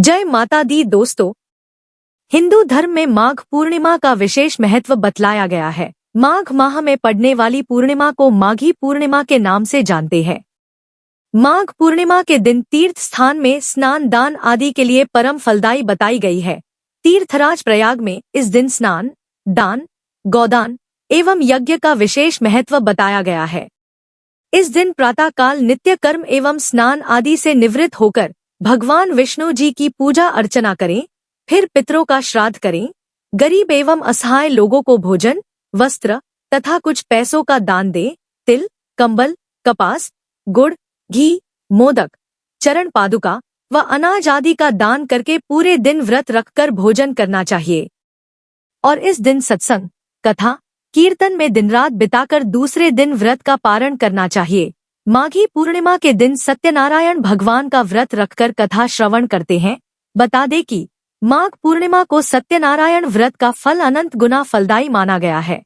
जय माता दी दोस्तों। हिंदू धर्म में माघ पूर्णिमा का विशेष महत्व बतलाया गया है। माघ माह में पड़ने वाली पूर्णिमा को माघी पूर्णिमा के नाम से जानते हैं। माघ पूर्णिमा के दिन तीर्थ स्थान में स्नान दान आदि के लिए परम फलदायी बताई गई है। तीर्थराज प्रयाग में इस दिन स्नान दान गौदान एवं यज्ञ का विशेष महत्व बताया गया है। इस दिन प्रातःकाल नित्य कर्म एवं स्नान आदि से निवृत्त होकर भगवान विष्णु जी की पूजा अर्चना करें, फिर पितरों का श्राद्ध करें, गरीब एवं असहाय लोगों को भोजन वस्त्र तथा कुछ पैसों का दान दें। तिल कंबल कपास गुड़ घी मोदक चरण पादुका व अनाज आदि का दान करके पूरे दिन व्रत रखकर भोजन करना चाहिए। और इस दिन सत्संग कथा कीर्तन में दिन रात बिताकर दूसरे दिन व्रत का पारण करना चाहिए। माघी पूर्णिमा के दिन सत्यनारायण भगवान का व्रत रखकर कथा श्रवण करते हैं। बता दें कि माघ पूर्णिमा को सत्यनारायण व्रत का फल अनंत गुना फलदायी माना गया है।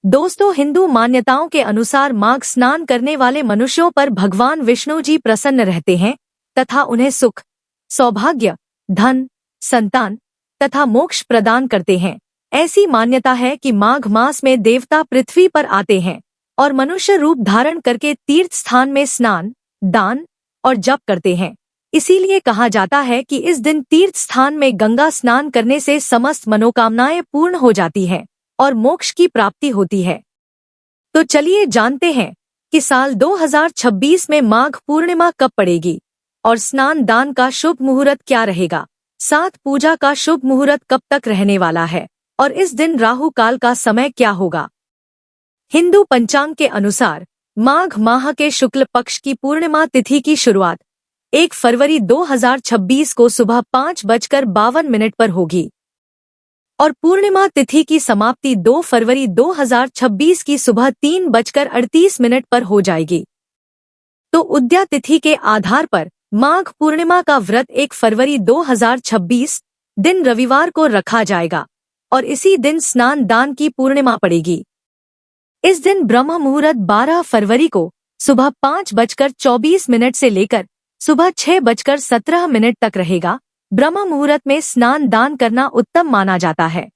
दोस्तों, हिंदू मान्यताओं के अनुसार माघ स्नान करने वाले मनुष्यों पर भगवान विष्णु जी प्रसन्न रहते हैं तथा उन्हें सुख सौभाग्य धन संतान तथा मोक्ष प्रदान करते हैं। ऐसी मान्यता है कि माघ मास में देवता पृथ्वी पर आते हैं और मनुष्य रूप धारण करके तीर्थ स्थान में स्नान दान और जप करते हैं। इसीलिए कहा जाता है कि इस दिन तीर्थ स्थान में गंगा स्नान करने से समस्त मनोकामनाएं पूर्ण हो जाती हैं और मोक्ष की प्राप्ति होती है। तो चलिए जानते हैं कि साल 2026 में माघ पूर्णिमा कब पड़ेगी और स्नान दान का शुभ मुहूर्त क्या रहेगा, साथ पूजा का शुभ मुहूर्त कब तक रहने वाला है और इस दिन राहु काल का समय क्या होगा। हिंदू पंचांग के अनुसार माघ माह के शुक्ल पक्ष की पूर्णिमा तिथि की शुरुआत 1 फरवरी 2026 को सुबह 5:52 पर होगी और पूर्णिमा तिथि की समाप्ति 2 फरवरी 2026 की सुबह 3:38 पर हो जाएगी। तो उदया तिथि के आधार पर माघ पूर्णिमा का व्रत 1 फरवरी 2026 दिन रविवार को रखा जाएगा और इसी दिन स्नान दान की पूर्णिमा पड़ेगी। इस दिन ब्रह्म मुहूर्त 12 फरवरी को सुबह 5:24 से लेकर सुबह 6:17 तक रहेगा। ब्रह्म मुहूर्त में स्नान दान करना उत्तम माना जाता है।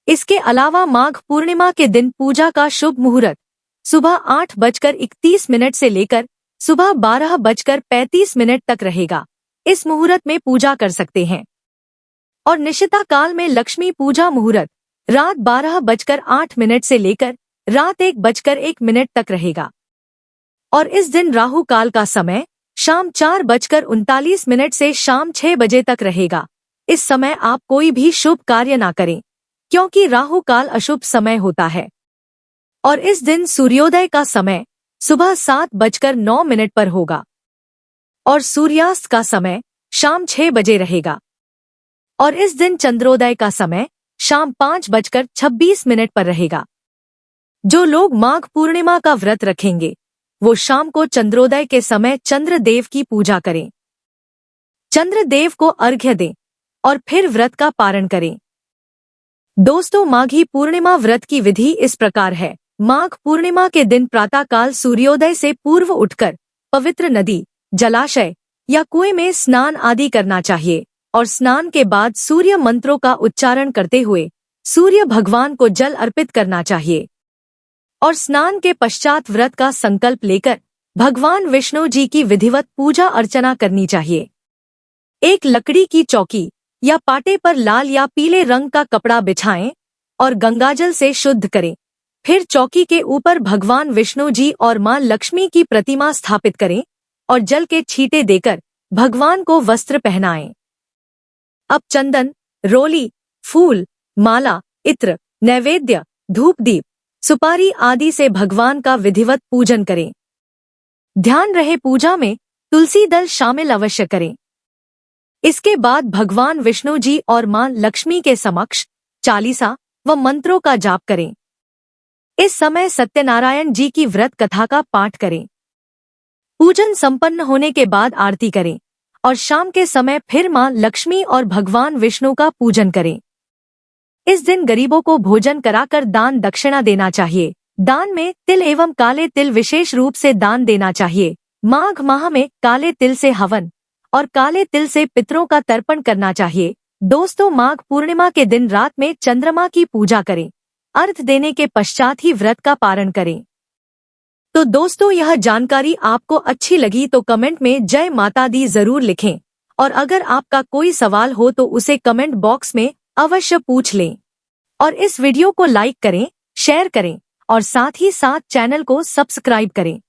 इसके अलावा माघ पूर्णिमा के दिन पूजा का शुभ मुहूर्त सुबह 8:31 से लेकर सुबह 12:35 तक रहेगा। इस मुहूर्त में पूजा कर सकते हैं। और निशिता काल में लक्ष्मी पूजा मुहूर्त रात 12:08 से लेकर रात 1:01 तक रहेगा। और इस दिन राहु काल का समय शाम 4:39 से शाम 6 बजे तक रहेगा। इस समय आप कोई भी शुभ कार्य ना करें क्योंकि राहु काल अशुभ समय होता है। और इस दिन सूर्योदय का समय सुबह 7:09 पर होगा और सूर्यास्त का समय शाम 6 बजे रहेगा। और इस दिन चंद्रोदय का समय शाम 5:26 पर रहेगा। जो लोग माघ पूर्णिमा का व्रत रखेंगे वो शाम को चंद्रोदय के समय चंद्रदेव की पूजा करें, चंद्रदेव को अर्घ्य दें और फिर व्रत का पारण करें। दोस्तों, माघी पूर्णिमा व्रत की विधि इस प्रकार है। माघ पूर्णिमा के दिन प्रातःकाल सूर्योदय से पूर्व उठकर पवित्र नदी जलाशय या कुएं में स्नान आदि करना चाहिए और स्नान के बाद सूर्य मंत्रों का उच्चारण करते हुए सूर्य भगवान को जल अर्पित करना चाहिए। और स्नान के पश्चात व्रत का संकल्प लेकर भगवान विष्णु जी की विधिवत पूजा अर्चना करनी चाहिए। एक लकड़ी की चौकी या पाटे पर लाल या पीले रंग का कपड़ा बिछाएं और गंगाजल से शुद्ध करें। फिर चौकी के ऊपर भगवान विष्णु जी और मां लक्ष्मी की प्रतिमा स्थापित करें और जल के छींटे देकर भगवान को वस्त्र पहनाएं। अब चंदन रोली फूल माला इत्र नैवेद्य धूप दीप सुपारी आदि से भगवान का विधिवत पूजन करें। ध्यान रहे पूजा में तुलसी दल शामिल अवश्य करें। इसके बाद भगवान विष्णु जी और मां लक्ष्मी के समक्ष चालीसा व मंत्रों का जाप करें। इस समय सत्यनारायण जी की व्रत कथा का पाठ करें। पूजन संपन्न होने के बाद आरती करें और शाम के समय फिर मां लक्ष्मी और भगवान विष्णु का पूजन करें। इस दिन गरीबों को भोजन कराकर दान दक्षिणा देना चाहिए। दान में तिल एवं काले तिल विशेष रूप से दान देना चाहिए। माघ माह में काले तिल से हवन और काले तिल से पितरों का तर्पण करना चाहिए। दोस्तों, माघ पूर्णिमा के दिन रात में चंद्रमा की पूजा करें। अर्घ देने के पश्चात ही व्रत का पारण करें। तो दोस्तों, यह जानकारी आपको अच्छी लगी तो कमेंट में जय माता दी जरूर लिखें, और अगर आपका कोई सवाल हो तो उसे कमेंट बॉक्स में अवश्य पूछ लें। और इस वीडियो को लाइक करें, शेयर करें और साथ ही साथ चैनल को सब्सक्राइब करें।